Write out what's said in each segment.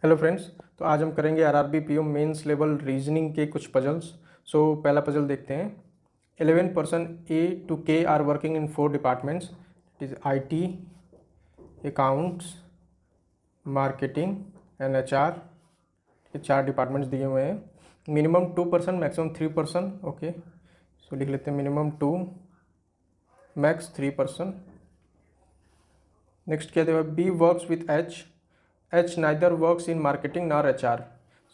Hello friends. तो आज हम करेंगे RRB PO mains level reasoning के कुछ पजल्स। पहला पजल देखते हैं। 11 person A to K are working in 4 departments. It is IT, accounts, marketing and HR. ये 4 डिपार्टमेंट्स दिए हुए हैं। Minimum 2%, maximum 3%। ओके, सो लिख लेते हैं मिनिमम 2, मैक्स 3%। नेक्स्ट क्या देगा, B works with H neither works in marketing nor H R.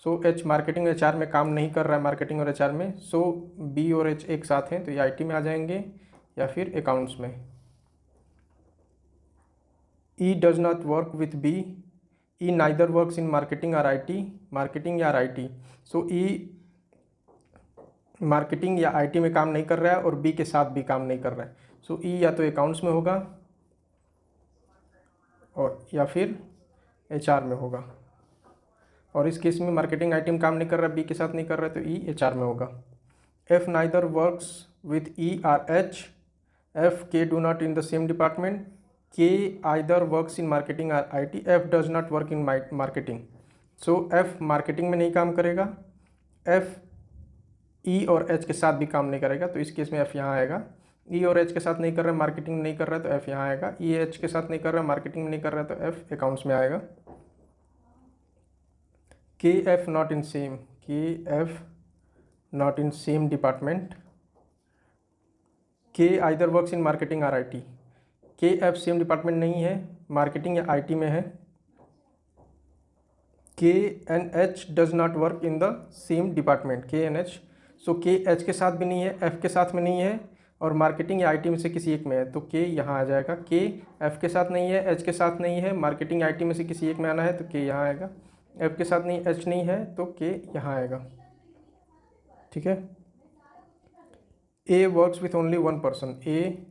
So H marketing H R में काम नहीं कर रहा है, मार्केटिंग और एच आर में। सो बी और एच एक साथ हैं तो ये आईटी में आ जाएंगे या फिर अकाउंट्स में। E does not work with B, E neither works in marketing or IT, marketing या आईटी। सो ई मार्केटिंग या आईटी में काम नहीं कर रहा है और बी के साथ भी काम नहीं कर रहा है। सो ई या तो अकाउंट्स में होगा और या फिर एच आर में होगा। और इस केस में मार्केटिंग आईटी में काम नहीं कर रहा, बी के साथ नहीं कर रहा है तो ई एच आर में होगा। F neither works with E or H, F K do not in the same department, K either works in marketing or I T, F does not work in marketing. So F marketing में नहीं काम करेगा, F E और H के साथ भी काम नहीं करेगा तो इस केस में एफ यहाँ आएगा। ई और एच के साथ नहीं कर रहा है, मार्केटिंग नहीं कर रहा है तो एफ यहाँ आएगा। ई एच के साथ नहीं कर रहा है, मार्केटिंग में नहीं कर रहा है तो एफ अकाउंट्स में आएगा। K F not in same, K F not in same department, K either works in marketing or I T. K F same department नहीं है, मार्केटिंग या आई टी में है। K N H does not work in the same department, K N H. So K H के साथ भी नहीं है, एफ के साथ में नहीं है और मार्केटिंग या आईटी में से किसी एक में है तो के यहाँ आ जाएगा। के एफ के साथ नहीं है, एच के साथ नहीं है, मार्केटिंग आईटी में से किसी एक में आना है तो के यहाँ आएगा। एफ के साथ नहीं, एच नहीं है तो के यहाँ आएगा। ठीक है। A works with only 1 person, A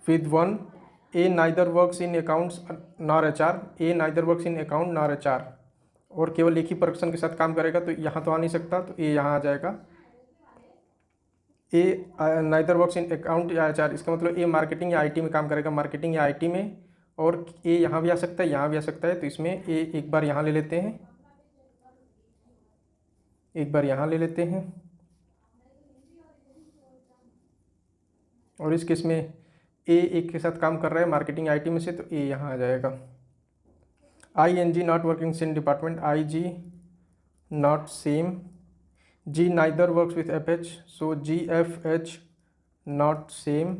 with one, A neither works in accounts nor H R, A neither works in account nor H R. और केवल एक ही पर्सन के साथ काम करेगा तो यहाँ तो आ नहीं सकता तो ए यहाँ आ जाएगा। ए नाइदर वर्क्स इन अकाउंट या एच आर, इसका मतलब ए मार्केटिंग या आईटी में काम करेगा, मार्केटिंग या आईटी में। और ए यहाँ भी आ सकता है, यहाँ भी आ सकता है तो इसमें ए एक बार यहाँ ले लेते हैं, एक बार यहाँ ले लेते हैं। और इस केस में ए एक के साथ काम कर रहा है मार्केटिंग आईटी में से तो ए यहाँ आ जाएगा। I N G not working same department, I G not same, G neither works with F H, so G F H not same.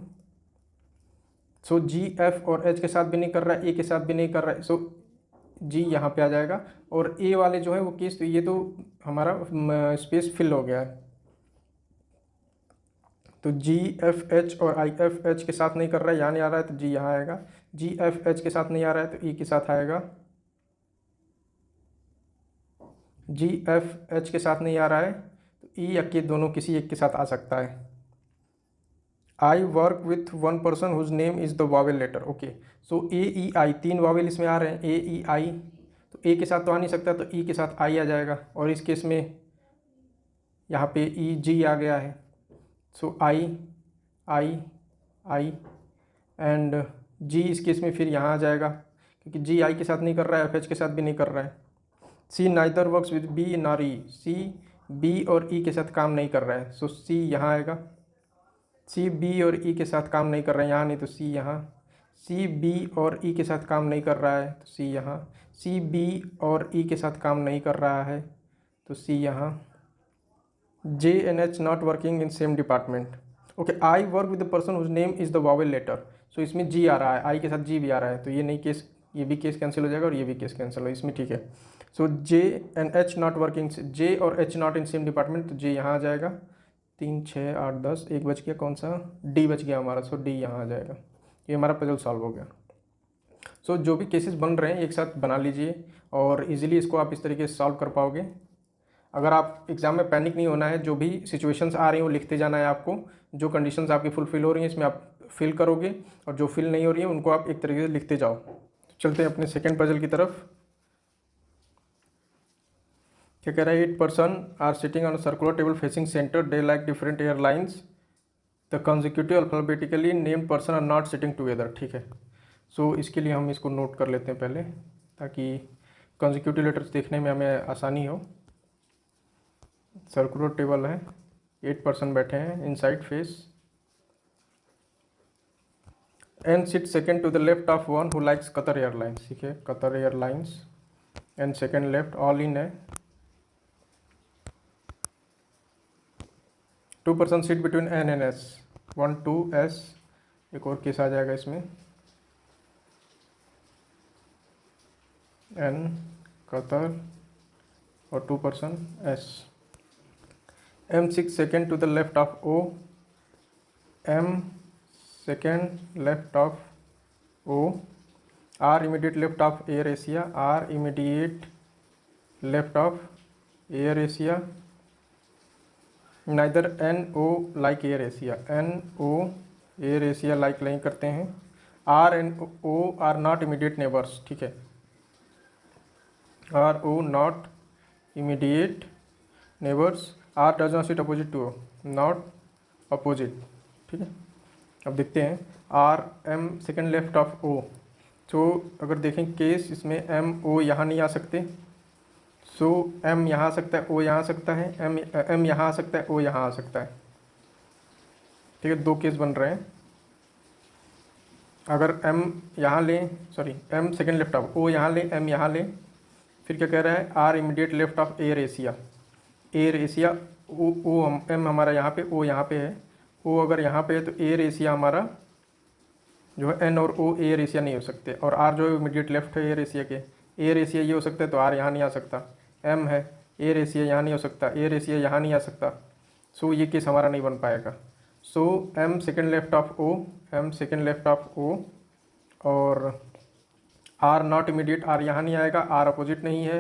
So G F और एच के साथ भी नहीं कर रहा है, ए के साथ भी नहीं कर रहा है, सो जी यहाँ पे आ जाएगा। और ए वाले जो है वो केस, तो ये तो हमारा स्पेस फिल हो गया है तो जी एफ एच और आई एफ एच के साथ नहीं कर रहा है, यहाँ नहीं आ रहा है तो जी यहाँ आएगा। जी एफ एच के साथ नहीं आ रहा है तो ई के साथ आएगा। जी एफ एच के साथ नहीं आ रहा है तो ई या के दोनों किसी एक के साथ आ सकता है। I work with 1 person whose name is the vowel letter. Okay, so A E I, 3 vowel इसमें आ रहे हैं, ए ई आई, तो ए के साथ तो आ नहीं सकता तो ई के साथ आई आ जाएगा। और इस केस में यहाँ पे ई जी आ गया है, सो आई आई आई एंड जी इस केस में फिर यहाँ आ जाएगा क्योंकि जी आई के साथ नहीं कर रहा है, एफ एच के साथ भी नहीं कर रहा है। C neither works with B nor E, C B और ई के साथ काम नहीं कर रहा है सो सी यहाँ आएगा। सी बी और ई के साथ काम नहीं कर रहा है, यहाँ नहीं तो सी यहाँ। सी बी और ई के साथ काम नहीं कर रहा है तो सी यहाँ। सी बी और ई के साथ काम नहीं कर रहा है तो सी यहाँ। J N H not working in same department. Okay, I work with the person whose name is the vowel letter, so इसमें जी आ रहा है, आई के साथ जी भी आ रहा है तो ये नहीं केस, ये भी केस कैंसिल हो जाएगा और ये भी केस कैंसिल हो, इसमें ठीक है। So J and H not working, J और H not in same department तो जे यहाँ आ जाएगा। 3 6 8 10, एक बच गया, कौन सा, डी बच गया हमारा, सो डी यहाँ आ जाएगा। ये हमारा पजल सॉल्व हो गया। सो जो भी केसेस बन रहे हैं एक साथ बना लीजिए और इजीली इसको आप इस तरीके से सॉल्व कर पाओगे। अगर आप एग्ज़ाम में पैनिक नहीं होना है, जो भी सिचुएशंस आ रही हैं वो लिखते जाना है आपको। जो कंडीशंस आपकी फुलफिल हो रही हैं इसमें आप फिल करोगे और जो फिल नहीं हो रही है उनको आप एक तरीके से लिखते जाओ। चलते हैं अपने सेकेंड पजल की तरफ। क्या कह रहा है, 8 person are sitting on circular table facing center, they like different airlines, the consecutive alphabetically named person are not sitting together. ठीक है, सो इसके लिए हम इसको नोट कर लेते हैं पहले ताकि कंसेक्यूटिव लेटर्स देखने में हमें आसानी हो। सर्कुलर टेबल है, 8 पर्सन बैठे हैं inside face. N sit second to the left of one who likes Qatar airlines, ठीक है, Qatar airlines. N second left, all in है। 2 person seat between N and S, 1 2 S, एक और case आ जाएगा इसमें, एन कतर और 2 person S. M 6 second to the left of O, M second left of O, R immediate left of Air Asia, R immediate left of Air Asia. Neither N O like Air Asia, N O Air Asia like नहीं करते हैं। R and O R not immediate neighbours, ठीक है, R O not immediate neighbours. R does not sit opposite to O, not opposite, ठीक है। अब देखते हैं R M second left of O. तो अगर देखें केस, इसमें एम ओ यहाँ नहीं आ सकते, सो एम यहाँ आ सकता है, ओ यहाँ आ सकता है, एम यहाँ आ सकता है, ओ यहाँ आ सकता है, ठीक है। 2 केस बन रहे हैं। अगर एम यहाँ लें, sorry M second left of, O यहाँ लें, एम यहाँ लें, फिर क्या कह रहा है, R immediate left of Air Asia, Air Asia, O M हमारा यहाँ पे, ओ यहाँ पे है, ओ अगर यहाँ पे है तो एयर एशिया हमारा जो है, एन और ओ एयर एशिया नहीं हो सकते, और आर जो है इमीडिएट लेफ्ट है एयर एशिया के, एयर एशिया ये हो सकता है तो आर यहाँ नहीं आ सकता। एम है, एयर एशिया यहाँ नहीं हो सकता, एयर एशिया यहाँ नहीं आ सकता, सो ये केस हमारा नहीं बन पाएगा। So M second left of O, M second left of O, और आर नॉट इमीडिएट, आर यहाँ नहीं आएगा, आर अपोजिट नहीं है,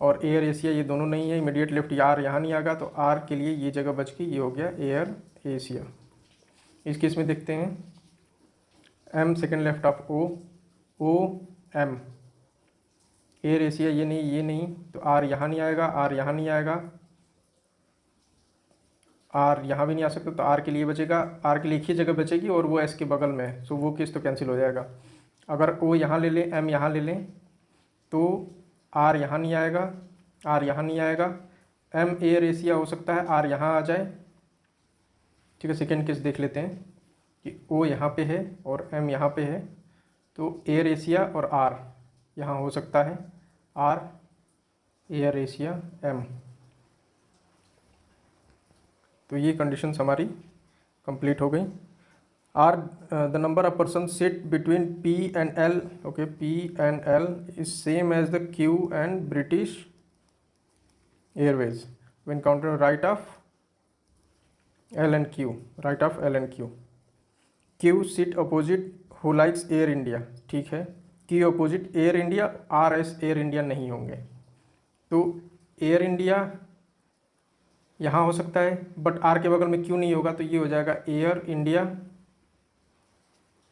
और एयर एशिया ये दोनों नहीं है, इमीडिएट लेफ्ट आर यहाँ नहीं आएगा, तो आर के लिए ये जगह बच गई, ये हो गया एयर एशिया। इस केस में देखते हैं M second left of O, O M, Air Asia ये नहीं, ये नहीं, तो आर यहाँ नहीं आएगा, आर यहाँ नहीं आएगा, आर यहाँ भी नहीं आ सकता, तो आर के लिए बचेगा, आर के लिए एक ही जगह बचेगी और वो एस के बगल में है, सो वो केस तो कैंसिल हो जाएगा। अगर ओ यहाँ ले लें, एम यहाँ ले लें, तो आर यहाँ नहीं आएगा, आर यहाँ नहीं आएगा, एम एयर एशिया हो सकता है, आर यहाँ आ जाए, ठीक है। सेकेंड केस देख लेते हैं कि ओ यहाँ पे है और एम यहाँ पे है, तो एयर एशिया और आर यहाँ हो सकता है, आर एयर एशिया एम, तो ये कंडीशंस हमारी कंप्लीट हो गई। R the number of person sit between P and L, okay, P and L is same as the Q and British Airways when counted right of L and Q, right of L and Q. Q sit opposite who likes Air India, ठीक है, Q opposite Air India, R S Air India नहीं होंगे, तो air India यहाँ हो सकता है, but are के बगल में क्यू नहीं होगा, तो ये हो जाएगा एयर इंडिया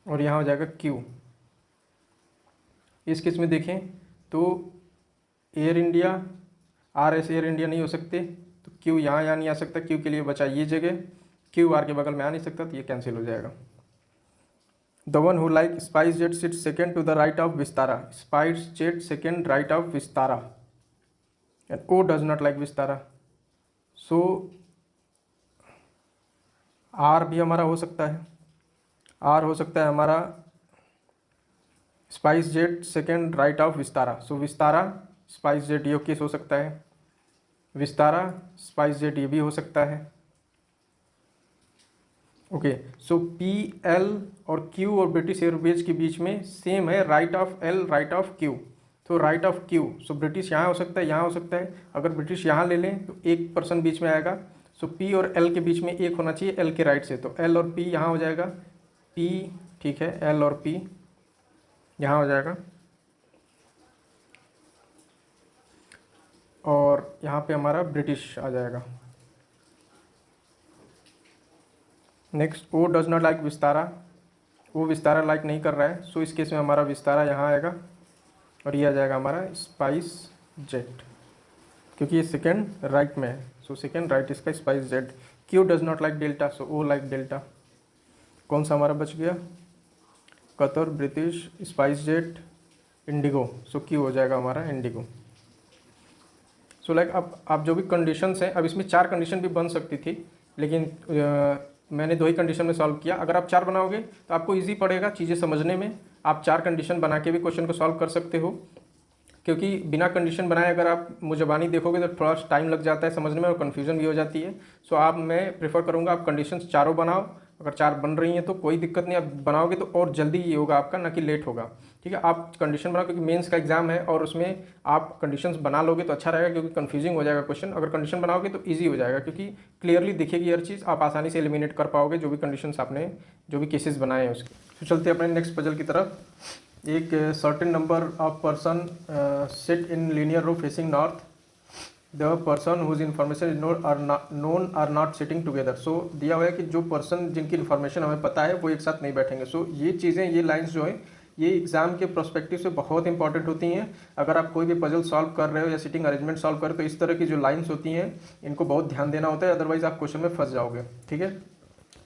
और यहाँ हो जाएगा क्यू। इस केस में देखें तो air India, R S Air India नहीं हो सकते, तो क्यू यहाँ नहीं आ सकता, क्यू के लिए बचा ये जगह, क्यू आर के बगल में आ नहीं सकता, तो ये कैंसिल हो जाएगा। The one who like SpiceJet sit second to the right of Vistara, SpiceJet second right of Vistara, and O does not like Vistara, so R भी हमारा हो सकता है, आर हो सकता है हमारा spice jet second right of Vistara, so Vistara spice jet ये केस हो सकता है, विस्तारा स्पाइस जेट ये भी हो सकता है, ओके। सो पी एल और क्यू और ब्रिटिश एयरवेज के बीच में सेम है, right of L right of Q, तो right of Q, so British यहाँ हो सकता है, यहाँ हो सकता है, अगर ब्रिटिश यहाँ ले लें तो 1 पर्सन बीच में आएगा, सो पी और एल के बीच में एक होना चाहिए एल के राइट से, तो एल और पी यहाँ हो जाएगा, पी, ठीक है, एल और पी यहाँ हो जाएगा, और यहाँ पे हमारा ब्रिटिश आ जाएगा। Next, O does not like Vistara, वो विस्तारा लाइक नहीं कर रहा है, सो इस केस में हमारा विस्तारा यहाँ आएगा और ये आ जाएगा हमारा स्पाइस जेट, क्योंकि ये सेकेंड राइट में है, सो सेकेंड राइट इसका SpiceJet. Q does not like Delta, so O like Delta. कौन सा हमारा बच गया, Qatar, British, SpiceJet, IndiGo, so Q हो जाएगा हमारा इंडिगो। सो लाइक अब आप जो भी कंडीशंस हैं, अब इसमें 4 कंडीशन भी बन सकती थी, लेकिन मैंने 2 ही कंडीशन में सॉल्व किया। अगर आप 4 बनाओगे तो आपको ईजी पड़ेगा चीज़ें समझने में। आप 4 कंडीशन बना के भी क्वेश्चन को सॉल्व कर सकते हो, क्योंकि बिना कंडीशन बनाए अगर आप मुजबानी देखोगे तो थोड़ा टाइम लग जाता है समझने में और कन्फ्यूजन भी हो जाती है। सो आप मैं प्रेफर करूँगा आप कंडीशंस चारों बनाओ। अगर 4 बन रही हैं तो कोई दिक्कत नहीं, आप बनाओगे तो और जल्दी ये होगा आपका, ना कि लेट होगा। ठीक है, आप कंडीशन बनाओ, क्योंकि मेंस का एग्जाम है और उसमें आप कंडीशंस बना लोगे तो अच्छा रहेगा, क्योंकि कन्फ्यूजिंग हो जाएगा क्वेश्चन। अगर कंडीशन बनाओगे तो ईजी हो जाएगा, क्योंकि क्लियरली दिखेगी हर चीज़, आप आसानी से एलिमिनेट कर पाओगे जो भी कंडीशंस आपने जो भी केसेस बनाए हैं उसके। तो चलते हैं अपने नेक्स्ट पजल की तरफ। एक certain number of person sit in linear row facing north, the person whose information is known are not sitting together. So दिया हुआ है कि जो पर्सन जिनकी इन्फॉर्मेशन हमें पता है वो एक साथ नहीं बैठेंगे। सो ये चीज़ें, ये लाइंस जो है ये एग्जाम के प्रोस्पेक्टिव से बहुत इंपॉर्टेंट होती हैं। अगर आप कोई भी पजल सॉल्व कर रहे हो या सिटिंग अरेंजमेंट सॉल्व कर रहे हो तो इस तरह की जो लाइंस होती हैं इनको बहुत ध्यान देना होता है, अदरवाइज आप क्वेश्चन में फंस जाओगे। ठीक है,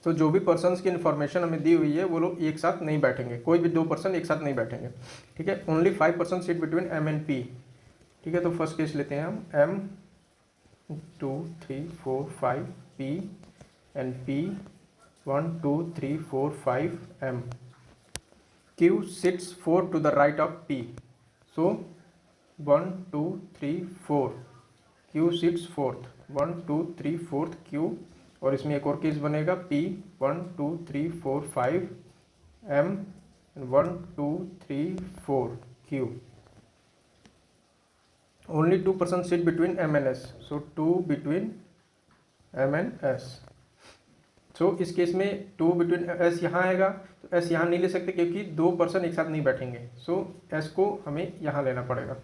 तो जो भी पर्सन्स की इन्फॉर्मेशन हमें दी हुई है वो लोग एक साथ नहीं बैठेंगे, कोई भी 2 पर्सन एक साथ नहीं बैठेंगे। ठीक है, only 5 person seat between M and P. ठीक है, तो फर्स्ट केस लेते हैं हम, M 2 3 4 5 P and P 1 2 3 4 5 M. Q sits 4 to the right of P. So 1 2 3 4 Q sits 4th, 1 2 3 4 Q. और इसमें एक और केस बनेगा P 1 2 3 4 5 M 1 2 3 4 Q। Only 2 person sit between M and S, so 2 between M and S। सो इस case में 2 between S यहाँ आएगा, तो S यहाँ नहीं ले सकते क्योंकि 2 पर्सन एक साथ नहीं बैठेंगे। सो S को हमें यहाँ लेना पड़ेगा।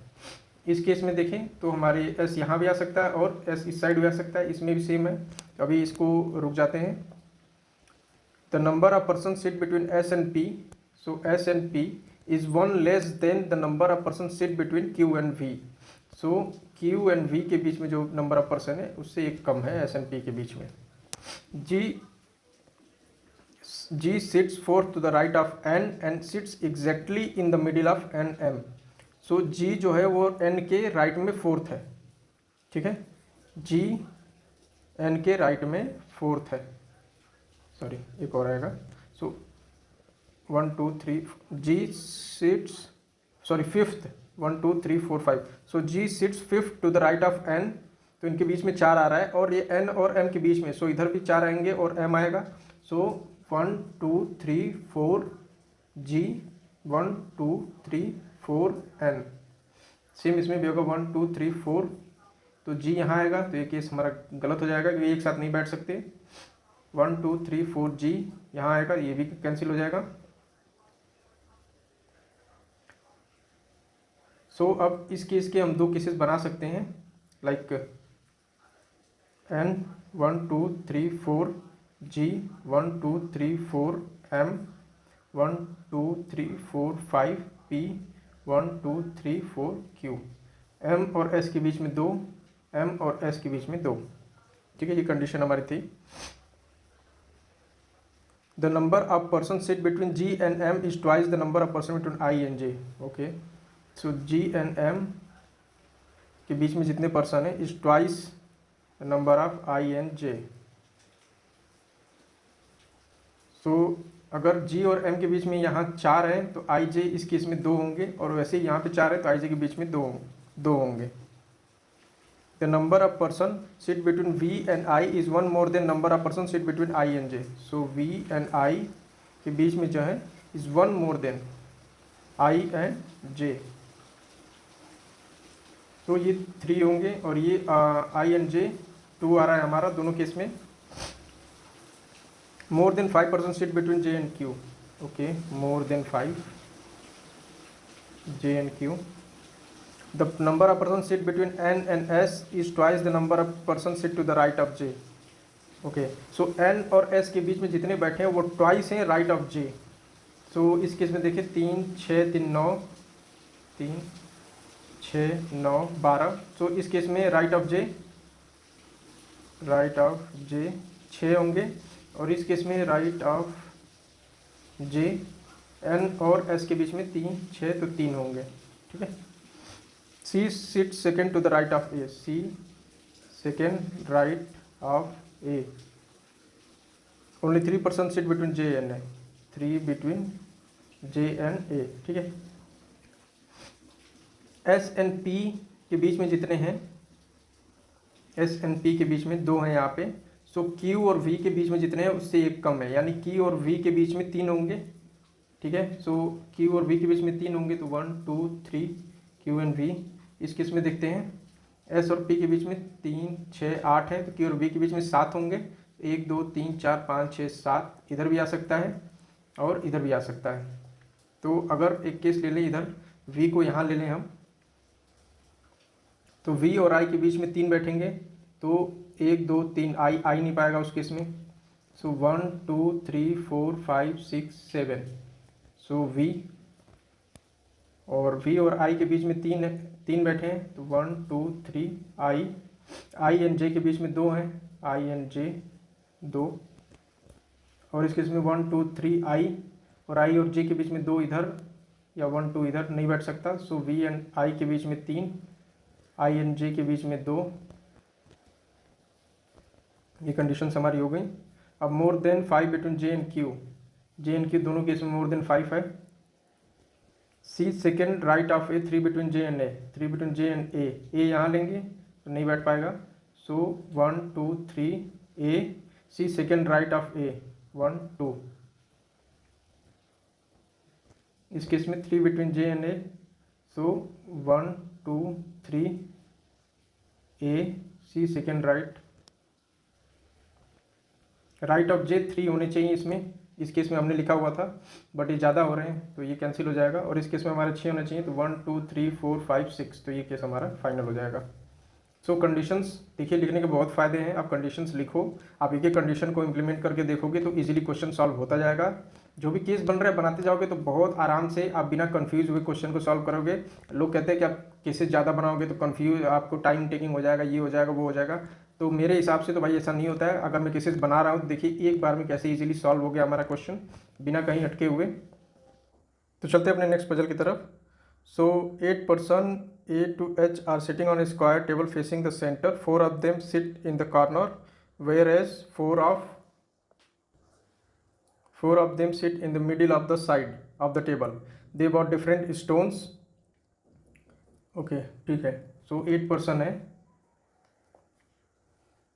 इस केस में देखें तो हमारे S यहाँ भी आ सकता है और S इस साइड भी आ सकता है, इसमें भी सेम है। तो अभी इसको रुक जाते हैं। The number of person sit between S and P, so S and P is 1 less than the number of person sit between Q and V। So Q and V के बीच में जो नंबर ऑफ पर्सन है उससे एक कम है S and P के बीच में। G sits 4th to the right of N and sits exactly in the middle of N M। So G जो है वो N के राइट में 4th है। ठीक है, G N के राइट में 4th है, सॉरी एक और आएगा। So 1 2 3 G sits, sorry 5th, 1 2 3 4 5। So G sits 5th to the right of N। तो इनके बीच में 4 आ रहा है और ये N और M के बीच में, सो इधर भी 4 आएंगे और M आएगा। So 1 2 3 4 G 1 2 3 4 N। सेम इसमें भी होगा 1 2 3 4, तो G यहाँ आएगा, तो ये केस हमारा गलत हो जाएगा क्योंकि एक साथ नहीं बैठ सकते। 1 2 3 4 G यहाँ आएगा, ये भी कैंसिल हो जाएगा। सो अब इस केस के हम 2 केसेस बना सकते हैं, like N 1 2 3 4 G 1 2 3 4 M 1 2 3 4 5 P 1 2 3 4 Q। M और S के बीच में 2, M और S के बीच में 2। ठीक है, ये कंडीशन हमारी थी। The number of person sit between G and M is twice the number of person between I and J। Okay, so G and M के बीच में जितने पर्सन है is twice the number of I and J। सो अगर G और M के बीच में यहाँ 4 हैं तो I J इस केस में 2 होंगे, और वैसे ही यहाँ पे 4 है तो I J के बीच में 2 होंगे। The number of person sit between V and I is 1 more than number of person sit between I and J। So V and I के बीच में जो है is 1 more than I and J। तो ये 3 होंगे और ये I एंड J 2 आ रहा है हमारा दोनों केस में। More than 5 person sit between J and Q। Okay, more than 5 J and Q। The number of persons sit between N and S is twice the number of persons sit to the right of J। Okay, so N और S के बीच में जितने बैठे हैं वो twice हैं right of J। सो इस केस में देखिए 3 6 3 9 3 6 9 12। सो इस केस में राइट ऑफ J 6 होंगे, और इस केस में राइट ऑफ J N और S के बीच में 3 6 तो 3 होंगे। ठीक है। C sit second to the right of A, C second right of A, only 3% sit between J and A, 3 between J and A, ठीक है। एस एंड पी के बीच में जितने हैं, एस एंड पी के बीच में 2 हैं यहाँ पे, सो क्यू और वी के बीच में जितने हैं उससे एक कम है, यानी क्यू और वी के बीच में 3 होंगे, ठीक है। सो क्यू और वी के बीच में 3 होंगे, तो 1 2 3 क्यू एंड वी। इस केस में देखते हैं एस और पी के बीच में 3 6 8 है, तो क्यू और वी के बीच में 7 होंगे, 1 2 3 4 5 6 7, इधर भी आ सकता है और इधर भी आ सकता है। तो अगर एक केस ले लें, इधर v को यहाँ ले लें हम, तो v और i के बीच में 3 बैठेंगे, तो 1 2 3 आई नहीं पाएगा उस केस में, सो 1 2 3 4 5 6 7, सो v और v और i के बीच में 3 बैठे हैं, तो 1 2 3 i एंड j के बीच में 2 हैं, i एंड j 2, और इस केस में 1 2 3 i और i और j के बीच में 2 इधर या 1 2 इधर नहीं बैठ सकता, सो v एंड i के बीच में 3, i एंड j के बीच में 2, ये कंडीशन हमारी हो गई। अब more than 5 between j and q दोनों केस में मोर देन 5 है। C second right of A, 3 between j and a, 3 between j and a यहाँ लेंगे तो नहीं बैठ पाएगा, so 1 2 3 a, C second right of a 1 2, इस केस में 3 between j and a, so 1 2 3 a, C second right of j 3 होने चाहिए इसमें, इस केस में हमने लिखा हुआ था बट ये ज़्यादा हो रहे हैं तो ये कैंसिल हो जाएगा, और इस केस में हमारे 6 होने चाहिए, तो 1 2 3 4 5 6, तो ये केस हमारा फाइनल हो जाएगा। सो कंडीशंस देखिए, लिखने के बहुत फ़ायदे हैं, आप कंडीशंस लिखो, आप एक एक कंडीशन को इम्प्लीमेंट करके देखोगे तो इजीली क्वेश्चन सॉल्व होता जाएगा। जो भी केस बन रहा है बनाते जाओगे तो बहुत आराम से आप बिना कंफ्यूज हुए क्वेश्चन को सॉल्व करोगे। लोग कहते हैं कि आप केसेस ज़्यादा बनाओगे तो कंफ्यूज, आपको टाइम टेकिंग हो जाएगा, ये हो जाएगा वो हो जाएगा, तो मेरे हिसाब से तो भाई ऐसा नहीं होता है। अगर मैं केसेस बना रहा हूँ तो देखिए एक बार में कैसे इजीली सॉल्व हो गया हमारा क्वेश्चन बिना कहीं अटके हुए। तो चलते हैं अपने नेक्स्ट पजल की तरफ। So 8 person A to H are sitting on a square table facing the center. 4 of them sit in the corner, whereas 4 of them sit in the middle of the side of the table. They bought different stones. Okay, ठीक है। So 8 person है,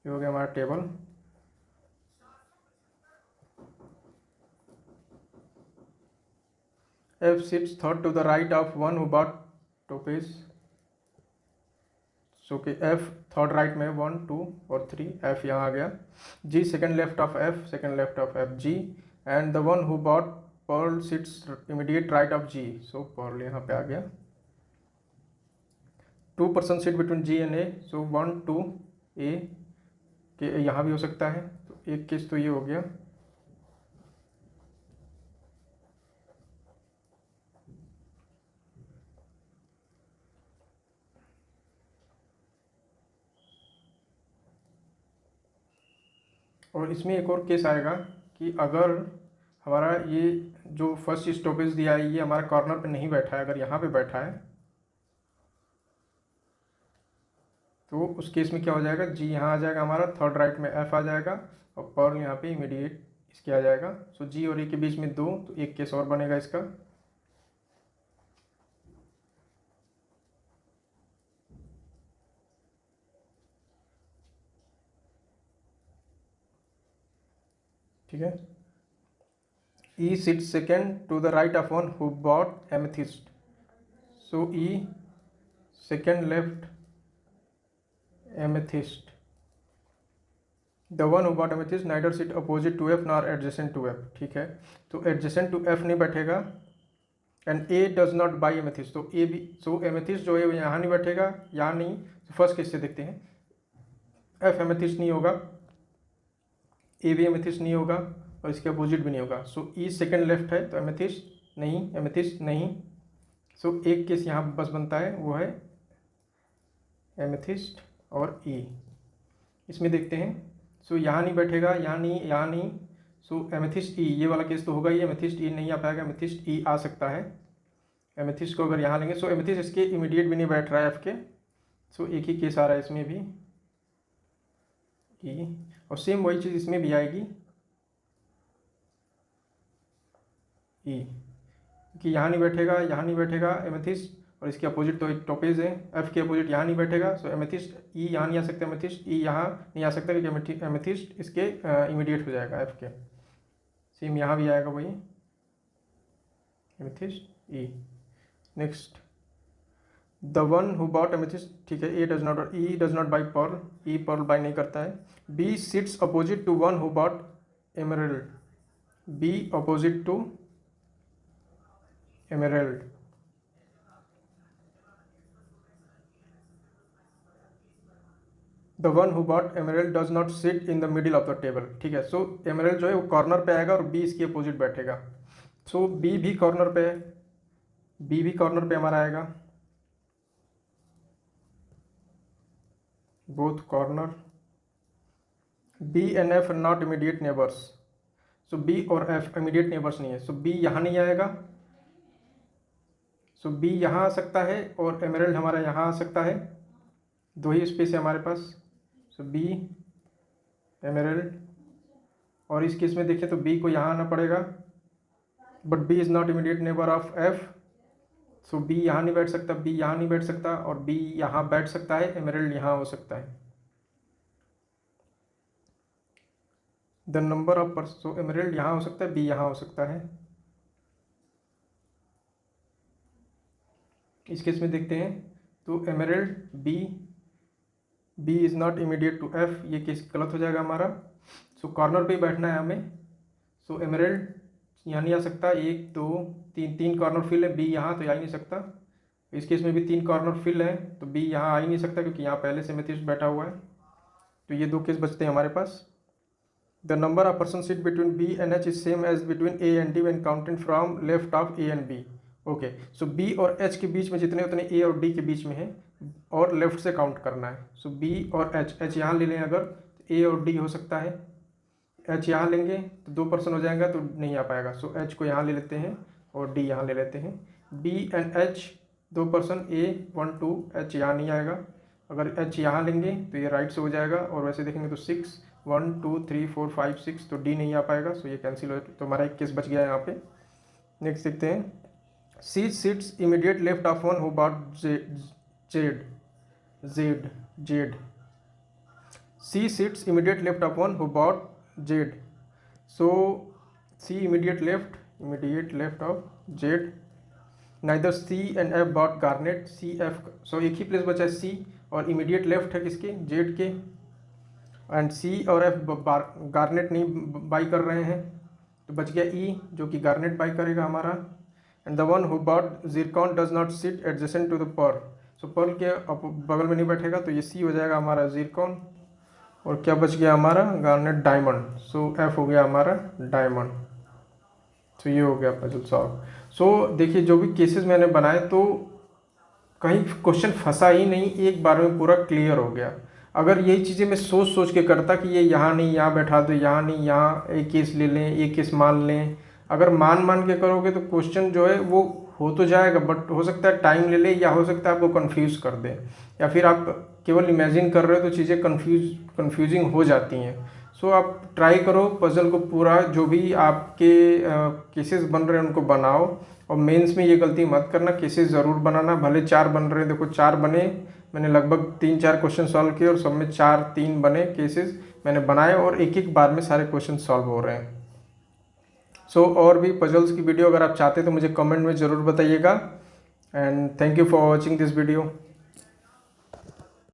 ये हो गया हमारा table. F sits third to the right of one who bought topaz. सो कि F third right में 1 2 और 3, F यहाँ आ गया। G second left of F, second left of F G, and the one who bought pearl sits immediate right of G, so pearl यहाँ पे आ गया। 2 person sit between G and A, so 1 2 A के यहाँ भी हो सकता है, तो एक केस तो ये हो गया। और इसमें एक और केस आएगा कि अगर हमारा ये जो फर्स्ट स्टॉपेज दिया है ये हमारा कॉर्नर पे नहीं बैठा है, अगर यहाँ पे बैठा है तो उस केस में क्या हो जाएगा, जी यहाँ आ जाएगा हमारा, थर्ड राइट में F आ जाएगा और पर्ल यहाँ पे इमीडिएट इसके आ जाएगा। सो जी और ए के बीच में 2, तो एक केस और बनेगा इसका। ठीक है। E sits second to the right of one who bought amethyst. So E second left amethyst. The one who bought amethyst neither sit opposite to F nor adjacent to F. ठीक है, तो adjacent to F नहीं बैठेगा, and A does not buy amethyst, तो A भी, so amethyst जो है यहाँ नहीं बैठेगा, यहाँ नहीं। तो फर्स्ट केस से देखते हैं, F amethyst नहीं होगा, A भी amethyst नहीं होगा और इसके अपोजिट भी नहीं होगा। सो ई सेकेंड लेफ्ट है तो एमेथिस्ट नहीं। सो एक केस यहाँ बस बनता है, वो है एमेथिस्ट और ई। इसमें देखते हैं, सो यहाँ नहीं बैठेगा, यहाँ नहीं। सो एमेथिस्ट ई, ये वाला केस तो होगा ही, एमेथिस्ट ई नहीं आ पाएगा, एमेथिस्ट ई आ सकता है। एमेथिस्ट को अगर यहाँ लेंगे, सो एमेथिस्ट इसके इमीडिएट भी नहीं बैठ रहा है एफ के, सो एक ही केस आ रहा है इसमें भी ई, और सेम वही चीज़ इसमें भी आएगी ई, कि यहाँ नहीं बैठेगा, यहाँ नहीं बैठेगा एमेथिस्ट, और इसके अपोजिट तो एक टोपेज है, एफ के अपोजिट यहाँ नहीं बैठेगा, सो एमेथिस्ट ई यहाँ नहीं आ सकता, एमेथिस्ट ई यहाँ नहीं आ सकता, क्योंकि एमेथिस्ट इसके इमीडिएट हो जाएगा एफ के। सेम यहाँ भी आएगा वही amethyst E. Next the one who bought amethyst, ठीक है, A does not, E does not buy pearl, E pearl buy नहीं करता है। B sits opposite to one who bought emerald, B opposite to emerald. The one who bought emerald does not sit in the middle of the table, ठीक है, सो emerald जो है वो corner पे आएगा और बी इसके अपोजिट बैठेगा, सो बी भी कॉर्नर पे है, बी भी कॉर्नर पे हमारा आएगा, both corner. B and F not immediate neighbours, so B और एफ इमीडिएट नेबर्स नहीं है, सो बी यहाँ नहीं आएगा, सो बी यहाँ आ सकता है और एमरल्ड हमारा यहाँ आ सकता है, दो ही स्पेस है हमारे पास, सो बी एमरल्ड। और इस केस में देखें तो बी को यहाँ आना पड़ेगा, but B is not immediate neighbour of F, so B यहाँ नहीं बैठ सकता, बी यहाँ नहीं बैठ सकता, और बी यहाँ बैठ सकता है, एमरल्ड यहाँ हो सकता है। The number of person, so emerald यहाँ हो सकता है, बी यहाँ हो सकता है। इस केस में देखते हैं तो emerald B, B is not immediate to F, ये केस गलत हो जाएगा हमारा, सो कॉर्नर पे ही बैठना है हमें, सो एमरल्ड यहाँ नहीं आ सकता, एक दो तीन, तीन कॉर्नर फिल है, बी यहाँ तो आ ही नहीं सकता, इस केस में भी तीन कॉर्नर फिल है, तो बी यहाँ आ ही नहीं सकता क्योंकि यहाँ पहले से एमेथिस्ट बैठा हुआ है, तो ये दो केस बचते हैं हमारे पास। The number of person seat between B and H is same as between A and D when counting from left of A and B, okay, so B और एच के बीच में जितने उतने ए और डी के बीच में है, और लेफ्ट से काउंट करना है, सो बी और एच, एच यहाँ ले लें अगर, ए और डी हो सकता है, एच यहाँ लेंगे तो 2 पर्सन हो जाएगा तो नहीं आ पाएगा, सो एच को यहाँ ले लेते हैं और डी यहाँ ले लेते हैं। B and H 2 person, A 1 2, H यहाँ नहीं आएगा, अगर एच यहाँ लेंगे तो ये राइट से हो जाएगा, और वैसे देखेंगे तो 6 1 2 3 4 5 6, तो डी नहीं आ पाएगा, सो ये कैंसिल हो, तो हमारा एक केस बच गया यहाँ पे। नेक्स्ट देखते हैं, C sits immediate left of one who bought Z, Z, C sits immediate left of one who bought Z, so C immediate left of Z. Neither C and F bought garnet, C F, so एक ही place बचा है सी, और immediate left है किसके, Z के, and सी और F garnet नहीं बाई कर रहे हैं, तो बच गया ई जो कि गार्नेट बाई करेगा हमारा। And the one who bought zircon does not sit adjacent to the pearl, so pearl के बगल में नहीं बैठेगा, तो ये सी हो जाएगा हमारा जिरकॉन, और क्या बच गया हमारा, गार्नेट डायमंड, सो एफ हो गया हमारा डायमंड। तो ये हो गया पजल सॉल्व। सो देखिए जो भी केसेस मैंने बनाए तो कहीं क्वेश्चन फंसा ही नहीं, एक बार में पूरा क्लियर हो गया। अगर यही चीज़ें मैं सोच सोच के करता कि ये यहाँ नहीं यहाँ बैठा दो, यहाँ नहीं यहाँ एक केस ले लें, एक केस मान लें, अगर मान के करोगे तो क्वेश्चन जो है वो हो तो जाएगा, बट हो सकता है टाइम ले ले, या हो सकता है आपको कंफ्यूज कर दे, या फिर आप केवल इमेजिन कर रहे हो तो चीज़ें कंफ्यूजिंग हो जाती हैं। सो आप ट्राई करो पजल को पूरा, जो भी आपके केसेस बन रहे हैं उनको बनाओ, और मेंस में ये गलती मत करना, केसेस ज़रूर बनाना, भले 4 बन रहे हैं, देखो 4 बने, मैंने लगभग 3-4 क्वेश्चन सॉल्व किए और सब में 4-3 बने केसेस मैंने बनाए, और एक बार में सारे क्वेश्चन सॉल्व हो रहे हैं। सो और भी पजल्स की वीडियो अगर आप चाहते हैं तो मुझे कमेंट में ज़रूर बताइएगा, and thank you for watching this video.